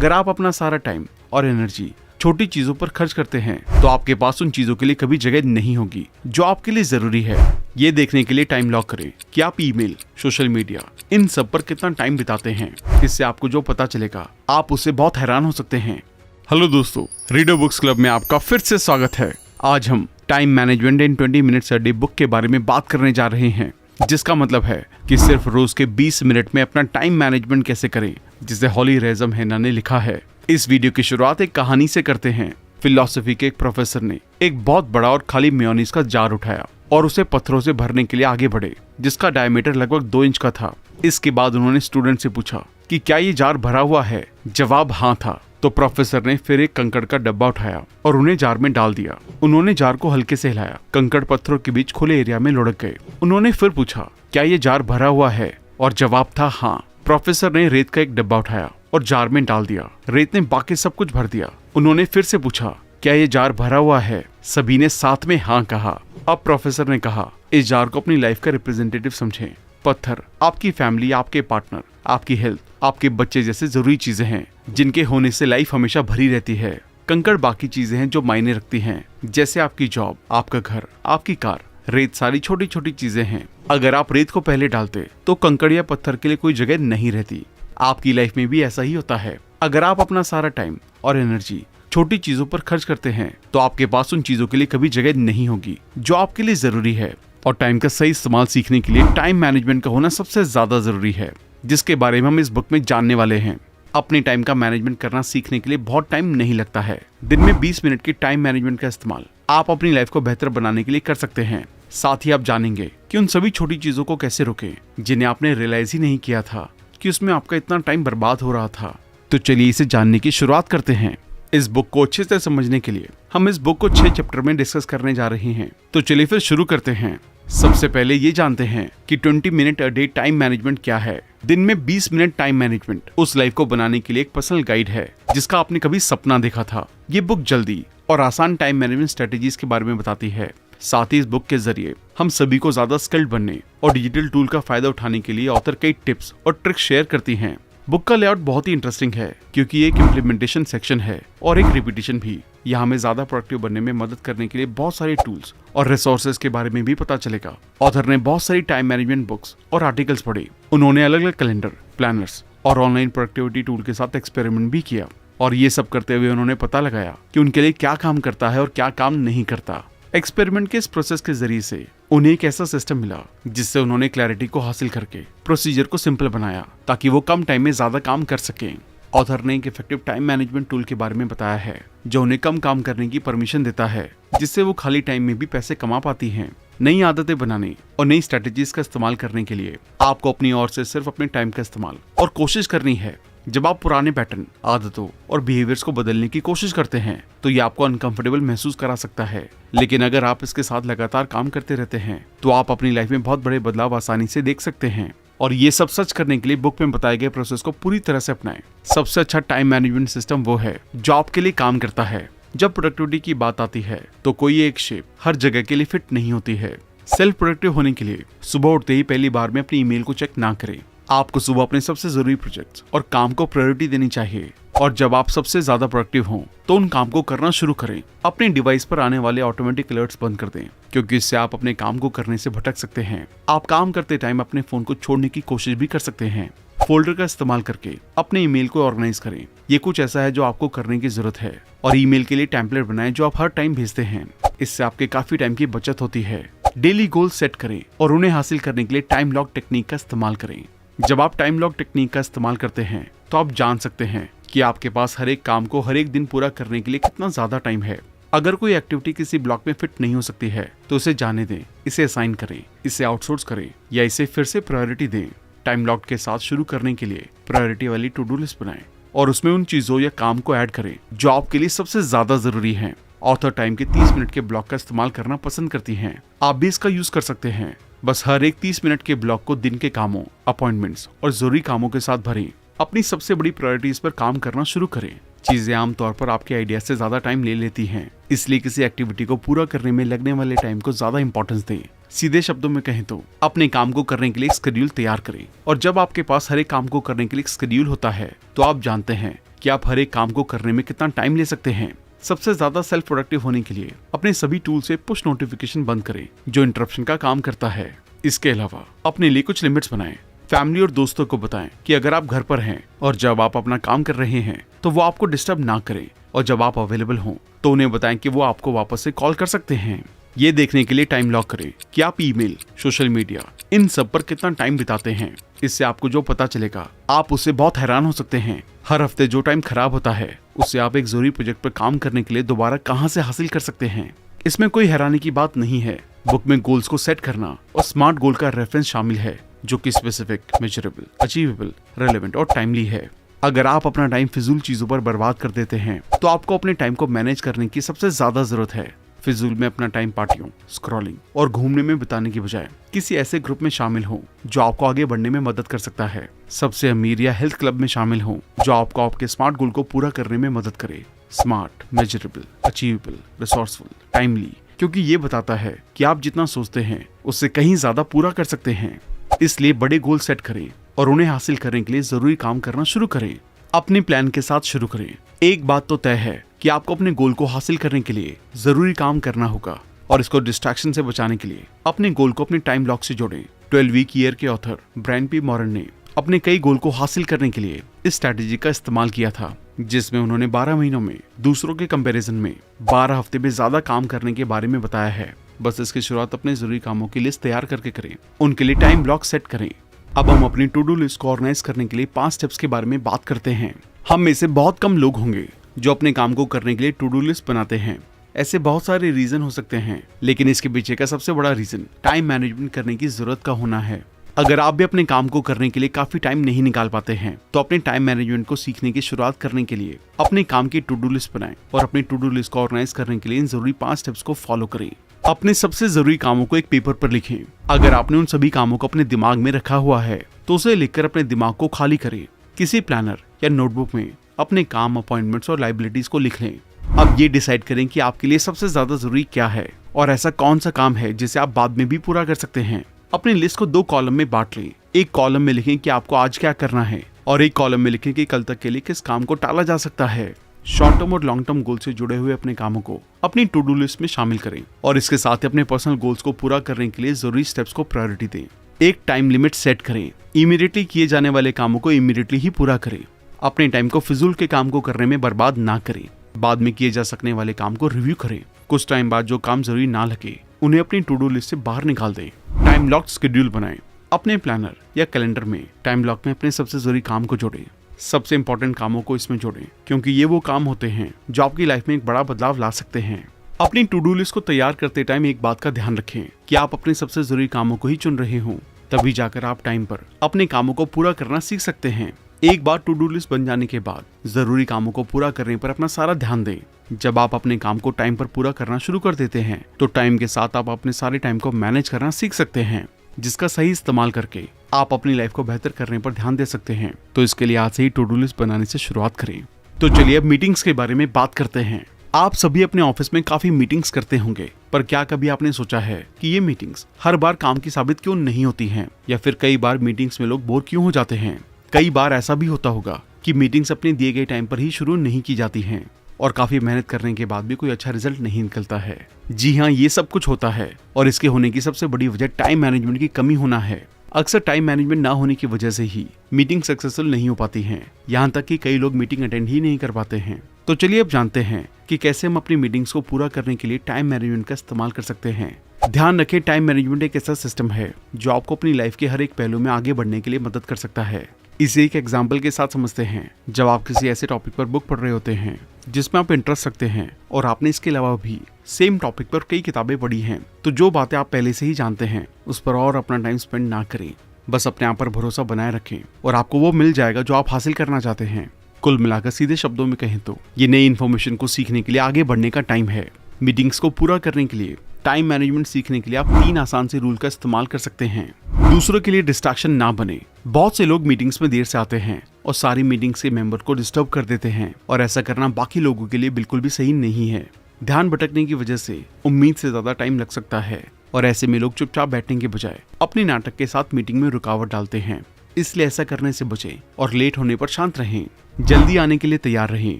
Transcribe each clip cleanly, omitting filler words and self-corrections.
अगर आप अपना सारा टाइम और एनर्जी छोटी चीजों पर खर्च करते हैं तो आपके पास उन चीजों के लिए कभी जगह नहीं होगी जो आपके लिए जरूरी है। ये देखने के लिए टाइम लॉक करें कि आप ईमेल, सोशल मीडिया, इन सब पर कितना टाइम बिताते हैं। इससे आपको जो पता चलेगा आप उससे बहुत हैरान हो सकते हैं। हेलो दोस्तों, रीडर बुक्स क्लब में आपका फिर से स्वागत है। आज हम time management in 20 minutes a day book के बारे में बात करने जा रहे हैं, जिसका मतलब है कि सिर्फ रोज के 20 मिनट में अपना टाइम मैनेजमेंट कैसे करें, जिसे हॉली रेजम हैना ने लिखा है। इस वीडियो की शुरुआत एक कहानी से करते हैं। फिलॉसफी के एक प्रोफेसर ने एक बहुत बड़ा और खाली मेयोनीज का जार उठाया और उसे पत्थरों से भरने के लिए आगे बढ़े, जिसका डायमीटर लगभग 2 इंच का था। इसके बाद उन्होंने स्टूडेंट से पूछा कि क्या ये जार भरा हुआ है। जवाब हाँ था। तो प्रोफेसर ने फिर एक कंकड़ का डब्बा उठाया और उन्हें जार में डाल दिया। उन्होंने जार को हल्के से हिलाया। कंकड़ पत्थरों के बीच खुले एरिया में लुढ़क गए। उन्होंने फिर पूछा, क्या ये जार भरा हुआ है? और जवाब था हाँ। प्रोफेसर ने रेत का एक डब्बा उठाया और जार में डाल दिया। रेत ने बाकी सब कुछ भर दिया। उन्होंने फिर से पूछा, क्या ये जार भरा हुआ है? सभी ने साथ में हाँ कहा। अब प्रोफेसर ने कहा, इस जार को अपनी लाइफ का रिप्रेजेंटेटिव समझें। पत्थर आपकी फैमिली, आपके पार्टनर, आपकी हेल्थ, आपके बच्चे जैसे जरूरी चीजें हैं जिनके होने से लाइफ हमेशा भरी रहती है। कंकड़ बाकी चीजें हैं जो मायने रखती हैं, जैसे आपकी जॉब, आपका घर, आपकी कार। रेत सारी छोटी छोटी चीजें हैं। अगर आप रेत को पहले डालते तो कंकड़ या पत्थर के लिए कोई जगह नहीं रहती। आपकी लाइफ में भी ऐसा ही होता है। अगर आप अपना सारा टाइम और एनर्जी छोटी चीजों पर खर्च करते हैं तो आपके पास उन चीजों के लिए कभी जगह नहीं होगी जो आपके लिए जरूरी है। और टाइम का सही इस्तेमाल सीखने के लिए टाइम मैनेजमेंट का होना सबसे ज्यादा जरूरी है, जिसके बारे में हम इस बुक में जानने वाले हैं। अपने टाइम का मैनेजमेंट करना सीखने के लिए बहुत टाइम नहीं लगता है। दिन में 20 मिनट की टाइम मैनेजमेंट का इस्तेमाल आप अपनी लाइफ को बेहतर बनाने के लिए कर सकते हैं। साथ ही आप जानेंगे कि उन सभी छोटी चीजों को कैसे रोकें जिन्हें आपने रियलाइज ही नहीं किया था कि उसमें आपका इतना टाइम बर्बाद हो रहा था। तो चलिए इसे जानने की शुरुआत करते हैं। इस बुक को अच्छे से समझने के लिए हम इस बुक को 6 चैप्टर में डिस्कस करने जा रहे हैं। तो चलिए फिर शुरू करते हैं। सबसे पहले ये जानते हैं कि 20 minute a day time management क्या है। दिन में 20 मिनट टाइम मैनेजमेंट उस लाइफ को बनाने के लिए एक पर्सनल गाइड है जिसका आपने कभी सपना देखा था। ये बुक जल्दी और आसान टाइम मैनेजमेंट स्ट्रेटेजीज के बारे में बताती है। साथ ही इस बुक के जरिए हम सभी को ज्यादा स्किल्ड बनने और डिजिटल टूल का फायदा उठाने के लिए ऑथर कई टिप्स और ट्रिक्स शेयर करती हैं। बुक का लेआउट बहुत ही इंटरेस्टिंग है क्योंकि ये एक इम्प्लीमेंटेशन सेक्शन है और एक रिपीटिशन भी। यहाँ हमें ज्यादा प्रोडक्टिव बनने में मदद करने के लिए बहुत सारे टूल्स और रिसोर्सेज के बारे में भी पता चलेगा। ऑथर ने बहुत सारी टाइम मैनेजमेंट बुक्स और आर्टिकल्स पढ़े। उन्होंने अलग अलग कैलेंडर, प्लानर्स और ऑनलाइन प्रोडक्टिविटी टूल के साथ एक्सपेरिमेंट भी किया और ये सब करते हुए उन्होंने पता लगाया कि उनके लिए क्या काम करता है और क्या काम नहीं करता। एक्सपेरिमेंट के इस प्रोसेस के जरिए से उन्हें एक ऐसा सिस्टम मिला जिससे उन्होंने क्लैरिटी को हासिल करके प्रोसीजर को सिंपल बनाया ताकि वो कम टाइम में ज्यादा काम कर सकें। ऑथर ने एक इफेक्टिव टाइम मैनेजमेंट टूल के बारे में बताया है जो उन्हें कम काम करने की परमिशन देता है, जिससे वो खाली टाइम में भी पैसे कमा पाती हैं। नई आदतें बनाने और नई स्ट्रेटेजीज का इस्तेमाल करने के लिए आपको अपनी ओर से सिर्फ अपने टाइम का इस्तेमाल और कोशिश करनी है। जब आप पुराने पैटर्न, आदतों और बिहेवियर्स को बदलने की कोशिश करते हैं तो ये आपको अनकंफर्टेबल महसूस करा सकता है, लेकिन अगर आप इसके साथ लगातार काम करते रहते हैं तो आप अपनी लाइफ में बहुत बड़े बदलाव आसानी से देख सकते हैं। और ये सब सच करने के लिए बुक में बताए गए प्रोसेस को पूरी तरह से अपनाएं। सबसे अच्छा टाइम मैनेजमेंट सिस्टम वो है जो आपके लिए काम करता है। जब प्रोडक्टिविटी की बात आती है तो कोई एक शेप हर जगह के लिए फिट नहीं होती है। सेल्फ प्रोडक्टिव होने के लिए सुबह उठते ही पहली बार में अपनी ईमेल को चेक ना करें। आपको सुबह अपने सबसे जरूरी प्रोजेक्ट्स और काम को प्रायोरिटी देनी चाहिए और जब आप सबसे ज्यादा प्रोडक्टिव हों तो उन काम को करना शुरू करें। अपने डिवाइस पर आने वाले ऑटोमेटिक अलर्ट्स बंद कर दें क्योंकि इससे आप अपने काम को करने से भटक सकते हैं। आप काम करते टाइम अपने फोन को छोड़ने की कोशिश भी कर सकते हैं। फोल्डर का इस्तेमाल करके अपने ईमेल को ऑर्गेनाइज करें। ये कुछ ऐसा है जो आपको करने की जरूरत है और ईमेल के लिए टेम्पलेट बनाएं जो आप हर टाइम भेजते हैं। इससे आपके काफी टाइम की बचत होती है। डेली गोल सेट करें और उन्हें हासिल करने के लिए टाइम लॉक टेक्निक का इस्तेमाल करें। जब आप टाइम लॉक टेक्निक का इस्तेमाल करते हैं तो आप जान सकते हैं कि आपके पास हर एक काम को हर एक दिन पूरा करने के लिए कितना ज्यादा टाइम है। अगर कोई एक्टिविटी किसी ब्लॉक में फिट नहीं हो सकती है तो उसे जाने दें, इसे असाइन करें, इसे आउटसोर्स करें या इसे फिर से प्रायोरिटी दें। टाइम लॉक के साथ शुरू करने के लिए प्रायोरिटी वाली टू डू लिस्ट बनाएं और उसमें उन चीजों या काम को ऐड करें जो आपके लिए सबसे ज्यादा जरूरी है। ऑथर टाइम के 30 मिनट के ब्लॉक का इस्तेमाल करना पसंद करती हैं। आप भी इसका यूज कर सकते हैं। बस हर एक 30 मिनट के ब्लॉक को दिन के कामों, अपॉइंटमेंट्स और जरूरी कामों के साथ भरें। अपनी सबसे बड़ी प्रायोरिटीज पर काम करना शुरू करें। चीजें आमतौर पर आपके आइडिया से ज्यादा टाइम ले लेती हैं, इसलिए किसी एक्टिविटी को पूरा करने में लगने वाले टाइम को ज्यादा इंपॉर्टेंस दें। सीधे शब्दों में कहें तो अपने काम को करने के लिए एक शेड्यूल तैयार करें और जब आपके पास हर एक काम को करने के लिए एक शेड्यूल होता है तो आप जानते हैं कि आप हर एक काम को करने में कितना टाइम ले सकते हैं। सबसे ज्यादा सेल्फ प्रोडक्टिव होने के लिए अपने सभी टूल से पुश नोटिफिकेशन बंद करें जो इंटरप्शन का काम करता है। इसके अलावा अपने लिए कुछ लिमिट्स बनाएं। फैमिली और दोस्तों को बताएं कि अगर आप घर पर हैं और जब आप अपना काम कर रहे हैं तो वो आपको डिस्टर्ब ना करें, और जब आप अवेलेबल हों तो उन्हें बताएं कि वो आपको वापस से कॉल कर सकते हैं। ये देखने के लिए टाइम लॉक करें कि आप ईमेल, सोशल मीडिया, इन सब पर कितना टाइम बिताते हैं। इससे आपको जो पता चलेगा आप उससे बहुत हैरान हो सकते हैं। हर हफ्ते जो टाइम खराब होता है उससे आप एक जरूरी प्रोजेक्ट पर काम करने के लिए दोबारा कहां से हासिल कर सकते हैं। इसमें कोई हैरानी की बात नहीं है। बुक में गोल्स को सेट करना और स्मार्ट गोल का रेफरेंस शामिल है जो कि स्पेसिफिक, मेजरेबल, अचीवेबल, रेलेवेंट और टाइमली है। अगर आप अपना टाइम फिजूल चीजों पर बर्बाद कर देते हैं तो आपको अपने टाइम को मैनेज करने की सबसे ज्यादा जरूरत है। फिजूल में अपना टाइम पार्टियों, स्क्रॉलिंग और घूमने में बिताने की बजाय किसी ऐसे ग्रुप में शामिल हो जो आपको आगे बढ़ने में मदद कर सकता है। सबसे अमीर या हेल्थ क्लब में शामिल हो जो आपको आपके स्मार्ट गोल को पूरा करने में मदद करे। Smart, measurable, achievable, resourceful, timely, क्योंकि ये बताता है कि आप जितना सोचते हैं उससे कहीं ज्यादा पूरा कर सकते हैं। इसलिए बड़े गोल सेट करें और उन्हें हासिल करने के लिए जरूरी काम करना शुरू करें। अपने प्लान के साथ शुरू करें। एक बात तो तय है कि आपको अपने गोल को हासिल करने के लिए जरूरी काम करना होगा, और इसको डिस्ट्रैक्शन से बचाने के लिए अपने गोल को अपने टाइम ब्लॉक से जोड़ें। 12 वीक ईयर के ऑथर ब्रायन पी मॉरन ने अपने कई गोल को हासिल करने के लिए इस स्ट्रैटेजी का इस्तेमाल किया था, जिसमें उन्होंने 12 महीनों में दूसरों के कंपैरिजन में 12 हफ्ते में ज्यादा काम करने के बारे में बताया है। बस इसकी शुरुआत अपने जरूरी कामों की लिस्ट तैयार करके करें, उनके लिए टाइम ब्लॉक सेट करें। अब हम अपनी टू डू लिस्ट को ऑर्गेनाइज करने के लिए 5 स्टेप्स के बारे में बात करते हैं। हम में से बहुत कम लोग होंगे जो अपने काम को करने के लिए टू डू लिस्ट बनाते हैं। ऐसे बहुत सारे रीजन हो सकते हैं, लेकिन इसके पीछे का सबसे बड़ा रीजन टाइम मैनेजमेंट करने की जरूरत का होना है। अगर आप भी अपने काम को करने के लिए काफी टाइम नहीं निकाल पाते हैं तो अपने टाइम मैनेजमेंट को सीखने की शुरुआत करने के लिए अपने काम की टू डू लिस्ट बनाएं और अपनी टू डू लिस्ट को ऑर्गेनाइज करने के लिए इन जरूरी 5 स्टेप्स को फॉलो करें। अपने सबसे जरूरी कामों को एक पेपर पर लिखें। अगर आपने उन सभी कामों को अपने दिमाग में रखा हुआ है तो उसे लिखकर अपने दिमाग को खाली करें। किसी प्लानर या नोटबुक में अपने काम, अपॉइंटमेंट्स और लाइबिलिटीज को लिख लें। अब ये डिसाइड करें कि आपके लिए सबसे ज्यादा जरूरी क्या है और ऐसा कौन सा काम है जिसे आप बाद में भी पूरा कर सकते हैं। अपनी लिस्ट को 2 कॉलम में बांट लें। एक कॉलम में लिखें कि आपको आज क्या करना है और एक कॉलम में लिखें कि कल तक के लिए किस काम को टाला जा सकता है। शॉर्ट टर्म और लॉन्ग टर्म गोल से जुड़े हुए अपने कामों को अपनी टू डू लिस्ट में शामिल करें और इसके साथ ही अपने पर्सनल गोल्स को पूरा करने के लिए जरूरी स्टेप्स को प्रायोरिटी दें। एक टाइम लिमिट सेट करें। इमीडिएटली किए जाने वाले कामों को इमीडिएटली ही पूरा करें। अपने टाइम को फिजूल के काम को करने में बर्बाद ना करें। बाद में किए जा सकने वाले काम को रिव्यू करें। कुछ टाइम बाद जो काम जरूरी ना लगे उन्हें अपनी टू डू लिस्ट से बाहर निकाल दें। टाइम लॉक्ड शेड्यूल बनाएं। अपने प्लानर या कैलेंडर में टाइम लॉक में अपने सबसे जरूरी काम को जोड़ें। सबसे इंपॉर्टेंट कामों को इसमें जोड़ें क्योंकि ये वो काम होते हैं जो आपकी लाइफ में एक बड़ा बदलाव ला सकते हैं। अपनी टू डू लिस्ट को तैयार करते टाइम एक बात का ध्यान रखें कि आप अपने सबसे जरूरी कामों को ही चुन रहे हों, तभी जाकर आप टाइम पर अपने कामों को पूरा करना सीख सकते हैं। एक बार टू डू लिस्ट बन जाने के बाद जरूरी कामों को पूरा करने पर अपना सारा ध्यान दें। जब आप अपने काम को टाइम पर पूरा करना शुरू कर देते हैं तो टाइम के साथ आप अपने सारे टाइम को मैनेज करना सीख सकते हैं, जिसका सही इस्तेमाल करके आप अपनी लाइफ को बेहतर करने पर ध्यान दे सकते हैं। तो इसके लिए आज से ही टू डू लिस्ट बनाने से शुरुआत करें। तो चलिए अब मीटिंग्स के बारे में बात करते हैं। आप सभी अपने ऑफिस में काफी मीटिंग्स करते होंगे, पर क्या कभी आपने सोचा है कि ये मीटिंग्स हर बार काम की साबित क्यों नहीं होती हैं, या फिर कई बार मीटिंग्स में लोग बोर क्यों हो जाते हैं। कई बार ऐसा भी होता होगा कि मीटिंग्स अपने दिए गए टाइम पर ही शुरू नहीं की जाती हैं और काफी मेहनत करने के बाद भी कोई अच्छा रिजल्ट नहीं निकलता है। जी हाँ, ये सब कुछ होता है और इसके होने की सबसे बड़ी वजह टाइम मैनेजमेंट की कमी होना है। अक्सर टाइम मैनेजमेंट ना होने की वजह से ही मीटिंग सक्सेसफुल नहीं हो पाती हैं। यहाँ तक कि कई लोग मीटिंग अटेंड ही नहीं कर पाते हैं। तो चलिए अब जानते हैं कि कैसे हम अपनी मीटिंग्स को पूरा करने के लिए टाइम मैनेजमेंट का इस्तेमाल कर सकते हैं। ध्यान रखें, टाइम मैनेजमेंट एक ऐसा सिस्टम है जो आपको अपनी लाइफ के हर एक पहलू में आगे बढ़ने के लिए मदद कर सकता है। इसे एक एग्जाम्पल के साथ समझते हैं। जब आप किसी ऐसे टॉपिक पर बुक पढ़ रहे होते हैं जिसमें आप इंटरेस्ट रखते हैं और आपने इसके अलावा भी सेम टॉपिक पर कई किताबें पढ़ी हैं, तो जो बातें आप पहले से ही जानते हैं उस पर और अपना टाइम स्पेंड ना करें। बस अपने आप पर भरोसा बनाए रखें और आपको वो मिल जाएगा जो आप हासिल करना चाहते हैं। कुल मिलाकर सीधे शब्दों में कहें तो ये नई इन्फॉर्मेशन को सीखने के लिए आगे बढ़ने का टाइम है। मीटिंग्स को पूरा करने के लिए टाइम मैनेजमेंट सीखने के लिए आप 3 आसान से रूल का इस्तेमाल कर सकते हैं। दूसरों के लिए डिस्ट्रैक्शन ना बने। बहुत से लोग मीटिंग्स में देर से आते हैं और सारी मीटिंग्स के मेंबर को डिस्टर्ब कर देते हैं, और ऐसा करना बाकी लोगों के लिए बिल्कुल भी सही नहीं है। ध्यान भटकने की वजह से उम्मीद से ज्यादा टाइम लग सकता है और ऐसे में लोग चुपचाप बैठने के बजाय अपने नाटक के साथ मीटिंग में रुकावट डालते हैं। इसलिए ऐसा करने से बचें और लेट होने पर शांत रहें। जल्दी आने के लिए तैयार रहें,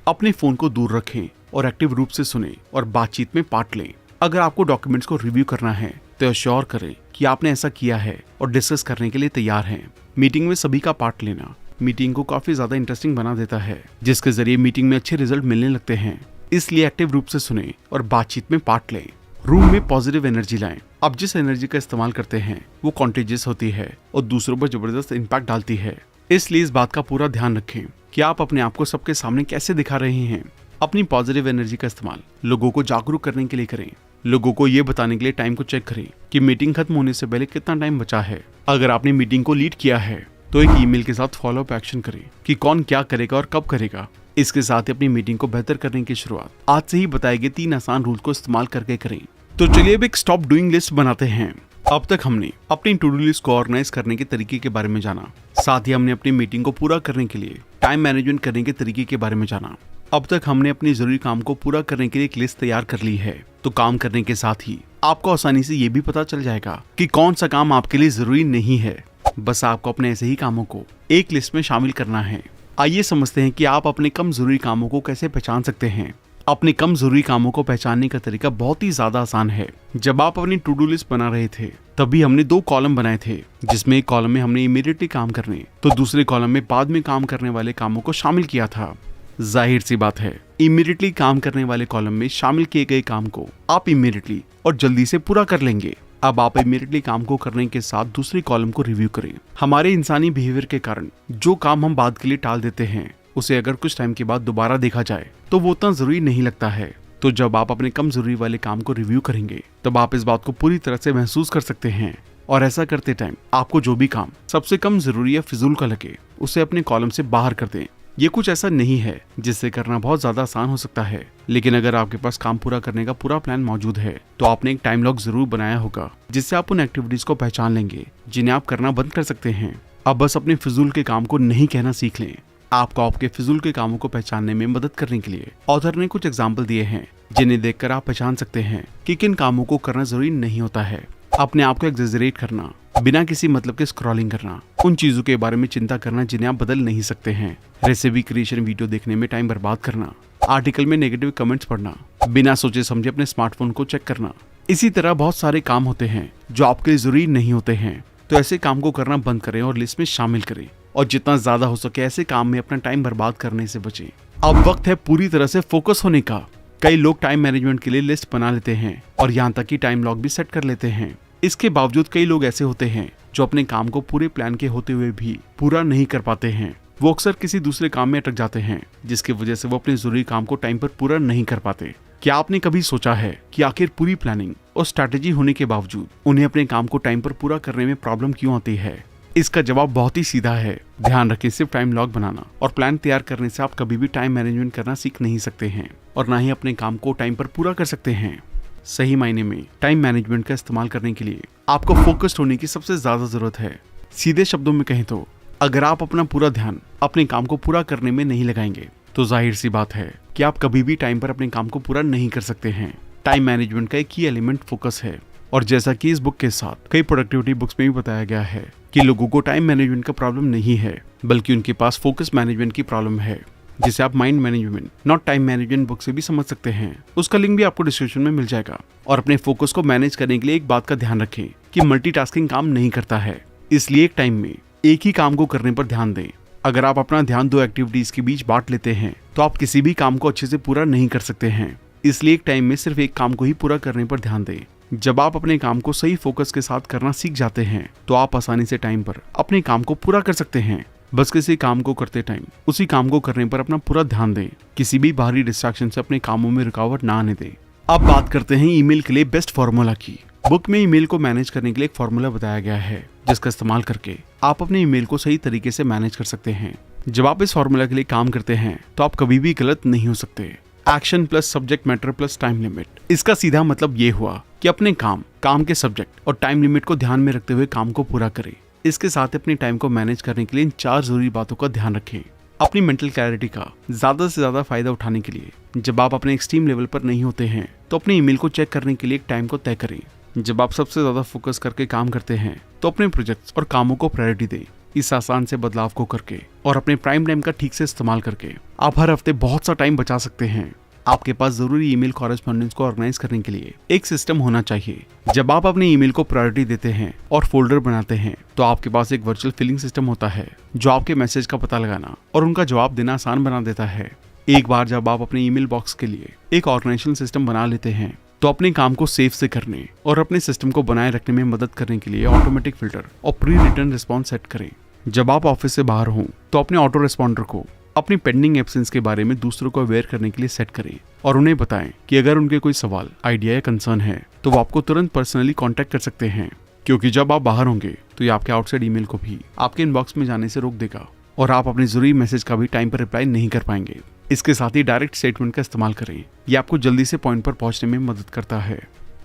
अपने फोन को दूर रखें और एक्टिव रूप से सुने और बातचीत में पार्ट लें। अगर आपको डॉक्यूमेंट्स को रिव्यू करना है तो अश्योर करें कि आपने ऐसा किया है और डिस्कस करने के लिए तैयार हैं। मीटिंग में सभी का पार्ट लेना मीटिंग को काफी ज्यादा इंटरेस्टिंग बना देता है, जिसके जरिए मीटिंग में अच्छे रिजल्ट मिलने लगते हैं। इसलिए एक्टिव रूप से सुने और बातचीत में पार्ट लें। रूम में पॉजिटिव एनर्जी लाएं। आप जिस एनर्जी का इस्तेमाल करते हैं वो कॉन्टेजियस होती है और दूसरों पर जबरदस्त इम्पैक्ट डालती है। इसलिए इस बात का पूरा ध्यान रखें कि आप अपने आप को सबके सामने कैसे दिखा रहे हैं। अपनी पॉजिटिव एनर्जी का इस्तेमाल लोगों को जागरूक करने के लिए करें। लोगों को ये बताने के लिए टाइम को चेक करें कि मीटिंग खत्म होने से पहले कितना टाइम बचा है। अगर आपने मीटिंग को लीड किया है तो एक ईमेल के साथ फॉलो अप एक्शन करें कि कौन क्या करेगा और कब करेगा। इसके साथ ही अपनी मीटिंग को बेहतर करने की शुरुआत आज से ही बताए गए 3 आसान रूल को इस्तेमाल करके करें। तो चलिए अब एक स्टॉप डूइंग लिस्ट बनाते हैं। अब तक हमने अपनी टू डू लिस्ट को ऑर्गेनाइज करने के तरीके के बारे में जाना, साथ ही हमने अपनी मीटिंग को पूरा करने के लिए टाइम मैनेजमेंट करने के तरीके के बारे में जाना। अब तक हमने अपनी जरूरी काम को पूरा करने के लिए एक लिस्ट तैयार कर ली है। तो काम करने के साथ ही आपको आसानी से ये भी पता चल जाएगा कि कौन सा काम आपके लिए जरूरी नहीं है। बस आपको अपने ऐसे ही कामों को एक लिस्ट में शामिल करना है। आइए समझते हैं कि आप अपने कम जरूरी कामों को कैसे पहचान सकते हैं। अपने कम जरूरी कामों को पहचानने का तरीका बहुत ही ज्यादा आसान है। जब आप अपनी टू डू लिस्ट बना रहे थे तभी हमने 2 कॉलम बनाए थे, जिसमें एक कॉलम में हमने इमीडिएटली काम करने तो दूसरे कॉलम में बाद में काम करने वाले कामों को शामिल किया था। जाहिर सी बात है, इमीडिएटली काम करने वाले कॉलम में शामिल किए गए काम को आप इमीडिएटली और जल्दी से पूरा कर लेंगे। अब आप इमीडिएटली काम को करने के साथ दूसरी कॉलम को रिव्यू करें। हमारे इंसानी बिहेवियर के कारण जो काम हम बाद के लिए टाल देते हैं उसे अगर कुछ टाइम के बाद दोबारा देखा जाए तो वो उतना जरूरी नहीं लगता है। तो जब आप अपने कम जरूरी वाले काम को रिव्यू करेंगे तब आप इस बात को पूरी तरह से महसूस कर सकते हैं। और ऐसा करते टाइम आपको जो भी काम सबसे कम जरूरी या फिजूल का लगे उसे अपने कॉलम से बाहर कर दें। ये कुछ ऐसा नहीं है जिससे करना बहुत ज्यादा आसान हो सकता है, लेकिन अगर आपके पास काम पूरा करने का पूरा प्लान मौजूद है तो आपने एक टाइम लॉक जरूर बनाया होगा, जिससे आप उन एक्टिविटीज को पहचान लेंगे जिन्हें आप करना बंद कर सकते हैं। अब बस अपने फिजूल के काम को नहीं कहना सीख लें। आपको आपके फिजूल के कामों को पहचानने में मदद करने के लिए ऑथर ने कुछ एग्जाम्पल दिए हैं, जिन्हें देखकर आप पहचान सकते हैं कि किन कामों को करना जरूरी नहीं होता है। अपने आप को एग्जेजरेट करना, बिना किसी मतलब के स्क्रॉलिंग करना, उन चीजों के बारे में चिंता करना जिन्हें आप बदल नहीं सकते हैं, रेसिपी क्रिएशन वीडियो देखने में टाइम बर्बाद करना, आर्टिकल में नेगेटिव कमेंट्स पढ़ना, बिना सोचे समझे अपने स्मार्टफोन को चेक करना। इसी तरह बहुत सारे काम होते हैं जो आपके लिए जरूरी नहीं होते हैं। तो ऐसे काम को करना बंद करें और लिस्ट में शामिल करें और जितना ज्यादा हो सके ऐसे काम में अपना टाइम बर्बाद करने से बचें। अब वक्त है पूरी तरह से फोकस होने का। कई लोग टाइम मैनेजमेंट के लिए लिस्ट बना लेते हैं और यहाँ तक कि टाइम लॉक भी सेट कर लेते हैं। इसके बावजूद कई लोग ऐसे होते हैं जो अपने काम को पूरे प्लान के होते हुए भी पूरा नहीं कर पाते हैं। वो अक्सर किसी दूसरे काम में अटक जाते हैं, जिसकी वजह से वो अपने जरूरी काम को टाइम पर पूरा नहीं कर पाते। क्या आपने कभी सोचा है कि आखिर पूरी प्लानिंग और स्ट्रैटेजी होने के बावजूद उन्हें अपने काम को टाइम पर पूरा करने में प्रॉब्लम क्यों आती है? इसका जवाब बहुत ही सीधा है। ध्यान रखें, सिर्फ टाइम लॉक बनाना और प्लान तैयार करने से आप कभी भी टाइम मैनेजमेंट करना सीख नहीं सकते हैं और ना ही अपने काम को टाइम पर पूरा कर सकते हैं। सही मायने में टाइम मैनेजमेंट का इस्तेमाल करने के लिए आपको फोकस्ड होने की सबसे ज्यादा जरूरत है। सीधे शब्दों में कहें तो अगर आप अपना पूरा ध्यान अपने काम को पूरा करने में नहीं लगाएंगे तो जाहिर सी बात है कि आप कभी भी टाइम पर अपने काम को पूरा नहीं कर सकते हैं। टाइम मैनेजमेंट का एक की एलिमेंट फोकस है और जैसा कि इस बुक के साथ कई प्रोडक्टिविटी बुक्स में भी बताया गया है कि लोगों को टाइम मैनेजमेंट का प्रॉब्लम नहीं है, बल्कि उनके पास फोकस मैनेजमेंट की प्रॉब्लम है, जिसे आप mind management not time management book से भी समझ सकते हैं। उसका लिंक भी आपको डिस्क्रिप्शन में मिल जाएगा। और अपने फोकस को मैनेज करने के लिए एक बात का ध्यान रखें कि मल्टीटास्किंग काम नहीं करता है, इसलिए एक टाइम में एक ही काम को करने पर ध्यान दें। अगर आप अपना ध्यान 2 एक्टिविटीज के बीच बांट लेते हैं तो आप किसी भी काम को अच्छे से पूरा नहीं कर सकते हैं, इसलिए एक टाइम में सिर्फ एक काम को ही पूरा करने पर ध्यान दें। जब आप अपने काम को सही फोकस के साथ करना सीख जाते हैं तो आप आसानी से टाइम पर अपने काम को पूरा कर सकते हैं। बस किसी काम को करते टाइम उसी काम को करने पर अपना पूरा ध्यान दें, किसी भी बाहरी डिस्ट्रैक्शन से अपने कामों में रुकावट ना आने दें। अब बात करते हैं ईमेल के लिए बेस्ट फॉर्मूला की। बुक में ईमेल को मैनेज करने के लिए एक फॉर्मूला बताया गया है, जिसका इस्तेमाल करके आप अपने ईमेल को सही तरीके से मैनेज कर सकते हैं। जब आप इस फॉर्मूला के लिए काम करते हैं तो आप कभी भी गलत नहीं हो सकते। Action plus subject matter plus time limit. इसका सीधा मतलब ये हुआ कि अपने काम के सब्जेक्ट और टाइम लिमिट को ध्यान में रखते हुए काम को पूरा करें। इसके साथ अपने टाइम को मैनेज करने के लिए इन 4 जरूरी बातों का ध्यान रखें। अपनी मेंटल क्लैरिटी का ज्यादा से ज्यादा फायदा उठाने के लिए जब आप अपने एक्सट्रीम लेवल पर नहीं होते हैं तो अपने ईमेल को चेक करने के लिए एक टाइम को तय करें। जब आप सबसे ज्यादा फोकस करके काम करते हैं तो अपने प्रोजेक्ट्स और कामों को प्रायोरिटी दें। इस आसान से बदलाव को करके और अपने प्राइम टाइम का ठीक से इस्तेमाल करके आप हर हफ्ते बहुत सा टाइम बचा सकते हैं। आपके पास जरूरी ईमेल कॉरेस्पॉन्डेंस को ऑर्गेनाइज करने के लिए एक सिस्टम होना चाहिए। जब आप अपने ईमेल को प्रायोरिटी देते हैं और फोल्डर बनाते हैं तो आपके पास एक वर्चुअल फिलिंग सिस्टम होता है जो आपके मैसेज का पता लगाना और उनका जवाब देना आसान बना देता है। एक बार जब आप अपने ईमेल बॉक्स के लिए एक ऑर्गेनाइजेशन सिस्टम बना लेते हैं तो अपने काम को सेव से करने और अपने सिस्टम को बनाए रखने में मदद करने के लिए ऑटोमेटिक फिल्टर और प्री रिटर्न रिस्पॉन्स सेट करें। जब आप ऑफिस से बाहर हों तो अपने ऑटो रिस्पॉन्डर को अपनी पेंडिंग एब्सेंस के बारे में दूसरों को अवेयर करने के लिए सेट करें और उन्हें बताएं कि अगर उनके कोई सवाल, आइडिया या कंसर्न है तो वो आपको तुरंत पर्सनली कांटेक्ट कर सकते हैं, क्योंकि जब आप बाहर होंगे तो ये आपके आउटसाइड ईमेल को भी आपके इनबॉक्स में जाने से रोक देगा और आप अपने जरूरी मैसेज का भी टाइम पर रिप्लाई नहीं कर पाएंगे। इसके साथ ही डायरेक्ट स्टेटमेंट का इस्तेमाल करें। ये आपको जल्दी से पॉइंट पर पहुंचने में मदद करता है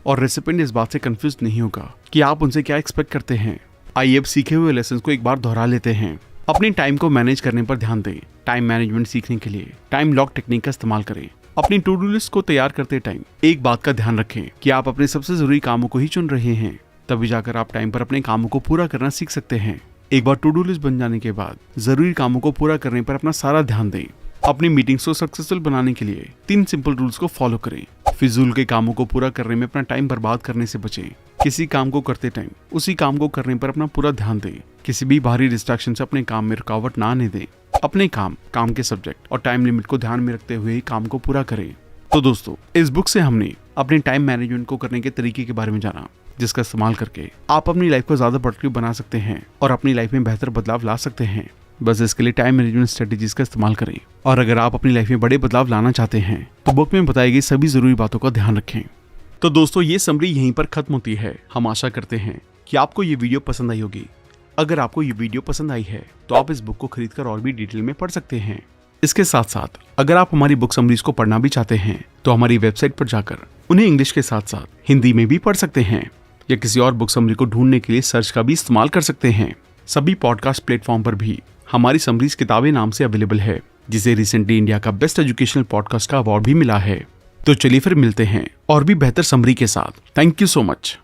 और रेसिपेंट इस बात से कंफ्यूज नहीं होगा कि आप उनसे क्या एक्सपेक्ट करते हैं। आइए अब सीखे हुए लेसन को एक बार दोहरा लेते हैं। अपनी टाइम को मैनेज करने पर ध्यान दें। टाइम मैनेजमेंट सीखने के लिए टाइम लॉक टेक्निक का इस्तेमाल करें। अपनी टू डू लिस्ट को तैयार करते टाइम एक बात का ध्यान रखें कि आप अपने सबसे जरूरी कामों को ही चुन रहे हैं, तभी जाकर आप टाइम पर अपने कामों को पूरा करना सीख सकते हैं। एक बार टू डू लिस्ट बन जाने के बाद जरूरी कामों को पूरा करने पर अपना सारा ध्यान दें। अपनी मीटिंग्स को सक्सेसफुल बनाने के लिए 3 सिंपल रूल्स को फॉलो करें। फिजूल के कामों को पूरा करने में अपना टाइम बर्बाद करने से बचें। किसी काम को करते टाइम उसी काम को करने पर अपना पूरा ध्यान दें। किसी भी बाहरी डिस्ट्रैक्शन से अपने काम में रुकावट ना आने दें। अपने काम के सब्जेक्ट और टाइम लिमिट को ध्यान में रखते हुए ही काम को पूरा करें। तो दोस्तों, इस बुक से हमने अपने टाइम मैनेजमेंट को करने के तरीके के बारे में जाना, जिसका इस्तेमाल करके आप अपनी लाइफ को ज्यादा प्रोडक्टिव बना सकते हैं और अपनी लाइफ में बेहतर बदलाव ला सकते हैं। बस इसके लिए टाइम मैनेजमेंट स्ट्रेटेजीज का इस्तेमाल करें। और अगर आप अपनी लाइफ में बड़े बदलाव लाना चाहते हैं तो बुक में बताई गई सभी जरूरी बातों का ध्यान रखें। तो दोस्तों, ये समरी यहीं पर खत्म होती है। हम आशा करते हैं कि आपको ये वीडियो पसंद आई होगी। अगर आपको ये वीडियो पसंद आई है तो आप इस बुक को खरीदकर और भी डिटेल में पढ़ सकते हैं। इसके साथ साथ अगर आप हमारी बुक समरीज को पढ़ना भी चाहते हैं तो हमारी वेबसाइट पर जाकर उन्हें इंग्लिश के साथ साथ हिंदी में भी पढ़ सकते हैं, या किसी और बुक समरी को ढूंढने के लिए सर्च का भी इस्तेमाल कर सकते हैं। सभी पॉडकास्ट प्लेटफॉर्म पर भी हमारी समरीज किताबें नाम से अवेलेबल है, जिसे रिसेंटली इंडिया का बेस्ट एजुकेशनल पॉडकास्ट का अवार्ड भी मिला है। तो चलिए फिर मिलते हैं और भी बेहतर समरी के साथ। Thank you so much.